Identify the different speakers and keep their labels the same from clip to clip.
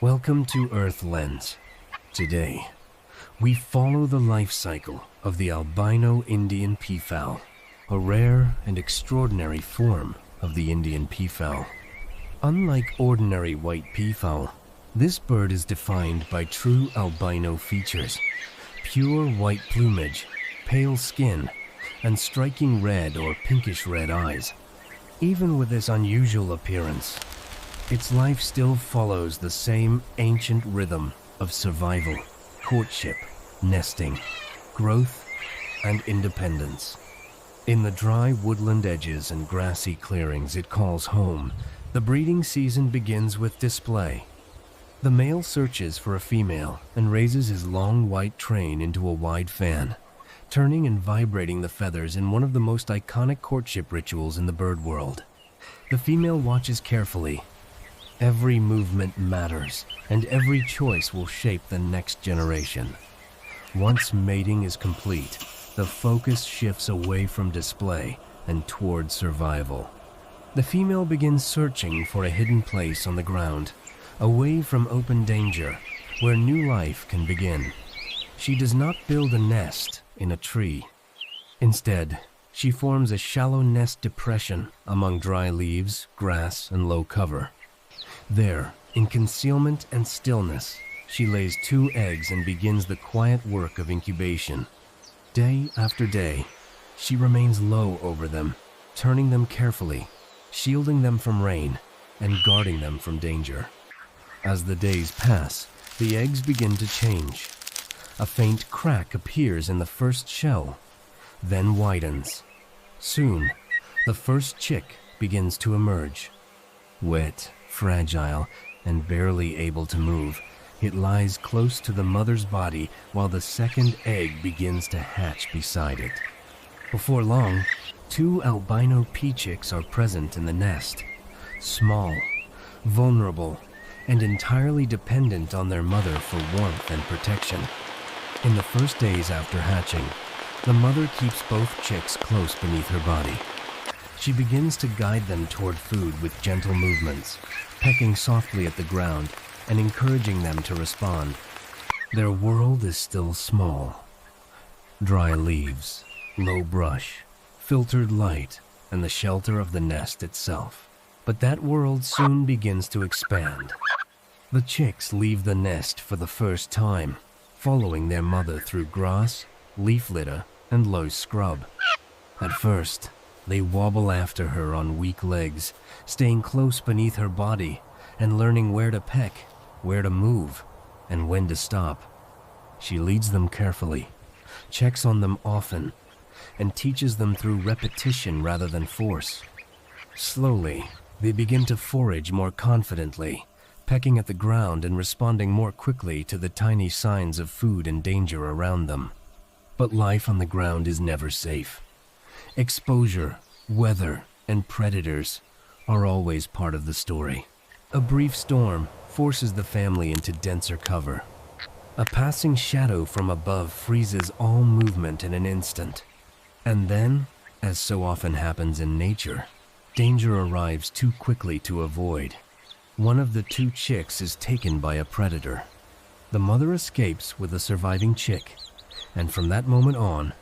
Speaker 1: Welcome to Earth Lens. Today, we follow the life cycle of the albino Indian peafowl, a rare and extraordinary form of the Indian peafowl. Unlike ordinary white peafowl, this bird is defined by true albino features: pure white plumage, pale skin, and striking red or pinkish red eyes. Even with this unusual appearance, its life still follows the same ancient rhythm of survival, courtship, nesting, growth, and independence. In the dry woodland edges and grassy clearings it calls home, the breeding season begins with display. The male searches for a female and raises his long white train into a wide fan, turning and vibrating the feathers in one of the most iconic courtship rituals in the bird world. The female watches carefully. Every movement matters, and every choice will shape the next generation. Once mating is complete, the focus shifts away from display and toward survival. The female begins searching for a hidden place on the ground, away from open danger, where new life can begin. She does not build a nest in a tree. Instead, she forms a shallow nest depression among dry leaves, grass, and low cover. There, in concealment and stillness, she lays 2 eggs and begins the quiet work of incubation. Day after day, she remains low over them, turning them carefully, shielding them from rain, and guarding them from danger. As the days pass, the eggs begin to change. A faint crack appears in the first shell, then widens. Soon, the first chick begins to emerge. Wet, fragile, and barely able to move, it lies close to the mother's body while the second egg begins to hatch beside it. Before long, 2 albino peachicks are present in the nest, small, vulnerable, and entirely dependent on their mother for warmth and protection. In the first days after hatching, the mother keeps both chicks close beneath her body. She begins to guide them toward food with gentle movements, pecking softly at the ground and encouraging them to respond. Their world is still small. Dry leaves, low brush, filtered light, and the shelter of the nest itself. But that world soon begins to expand. The chicks leave the nest for the first time, following their mother through grass, leaf litter, and low scrub. At first, they wobble after her on weak legs, staying close beneath her body and learning where to peck, where to move, and when to stop. She leads them carefully, checks on them often, and teaches them through repetition rather than force. Slowly, they begin to forage more confidently, pecking at the ground and responding more quickly to the tiny signs of food and danger around them. But life on the ground is never safe. Exposure, weather, and predators are always part of the story. A brief storm forces the family into denser cover. A passing shadow from above freezes all movement in an instant. And then, as so often happens in nature, danger arrives too quickly to avoid. One of the 2 chicks is taken by a predator. The mother escapes with a surviving chick, and from that moment on,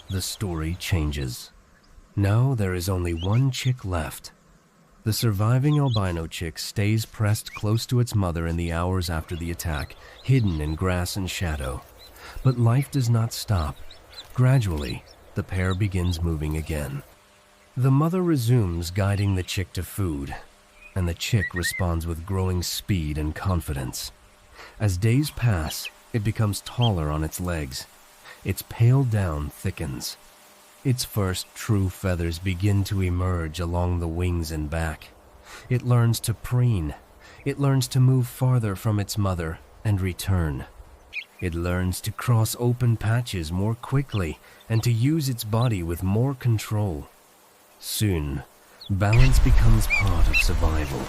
Speaker 1: the story changes. Now there is only 1 chick left. The surviving albino chick stays pressed close to its mother in the hours after the attack, hidden in grass and shadow. But life does not stop. Gradually, the pair begins moving again. The mother resumes guiding the chick to food, and the chick responds with growing speed and confidence. As days pass, it becomes taller on its legs. Its pale down thickens. Its first true feathers begin to emerge along the wings and back. It learns to preen. It learns to move farther from its mother and return. It learns to cross open patches more quickly and to use its body with more control. Soon, balance becomes part of survival.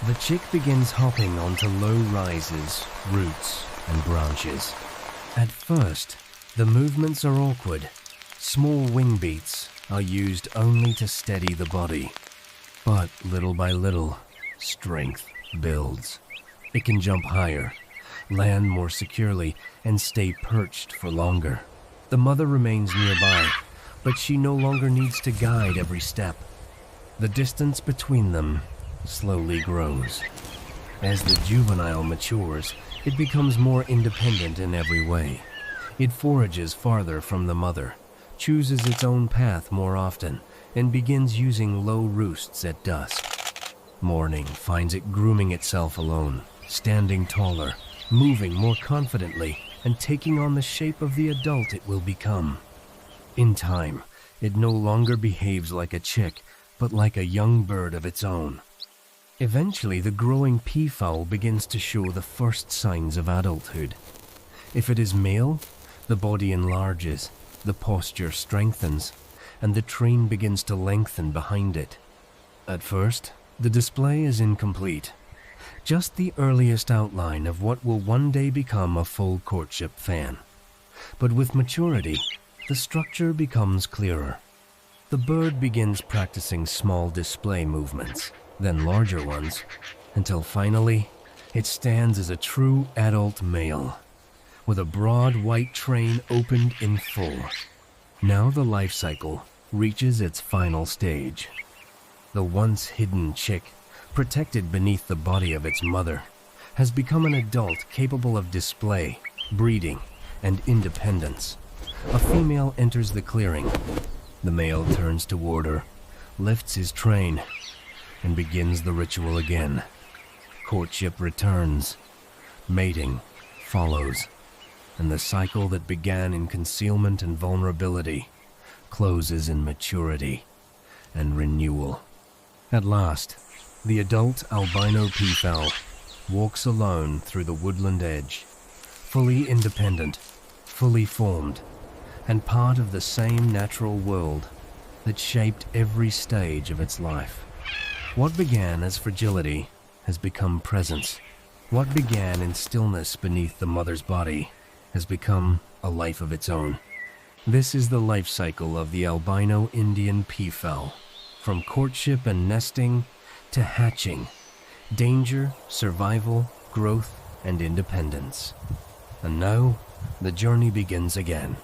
Speaker 1: The chick begins hopping onto low rises, roots, and branches. At first, the movements are awkward. Small wing beats are used only to steady the body. But little by little, strength builds. It can jump higher, land more securely, and stay perched for longer. The mother remains nearby, but she no longer needs to guide every step. The distance between them slowly grows. As the juvenile matures, it becomes more independent in every way. It forages farther from the mother, chooses its own path more often, and begins using low roosts at dusk. Morning finds it grooming itself alone, standing taller, moving more confidently, and taking on the shape of the adult it will become. In time, it no longer behaves like a chick, but like a young bird of its own. Eventually, the growing peafowl begins to show the first signs of adulthood. If it is male, the body enlarges, the posture strengthens, and the train begins to lengthen behind it. At first, the display is incomplete, just the earliest outline of what will one day become a full courtship fan. But with maturity, the structure becomes clearer. The bird begins practicing small display movements, then larger ones, until finally, it stands as a true adult male, with a broad white train opened in full. Now the life cycle reaches its final stage. The once hidden chick, protected beneath the body of its mother, has become an adult capable of display, breeding, and independence. A female enters the clearing. The male turns toward her, lifts his train, and begins the ritual again. Courtship returns, mating follows, and the cycle that began in concealment and vulnerability closes in maturity and renewal. At last, the adult albino peafowl walks alone through the woodland edge, fully independent, fully formed, and part of the same natural world that shaped every stage of its life. What began as fragility has become presence. What began in stillness beneath the mother's body has become a life of its own. This is the life cycle of the albino Indian peafowl, from courtship and nesting to hatching, danger, survival, growth, and independence. And now, the journey begins again.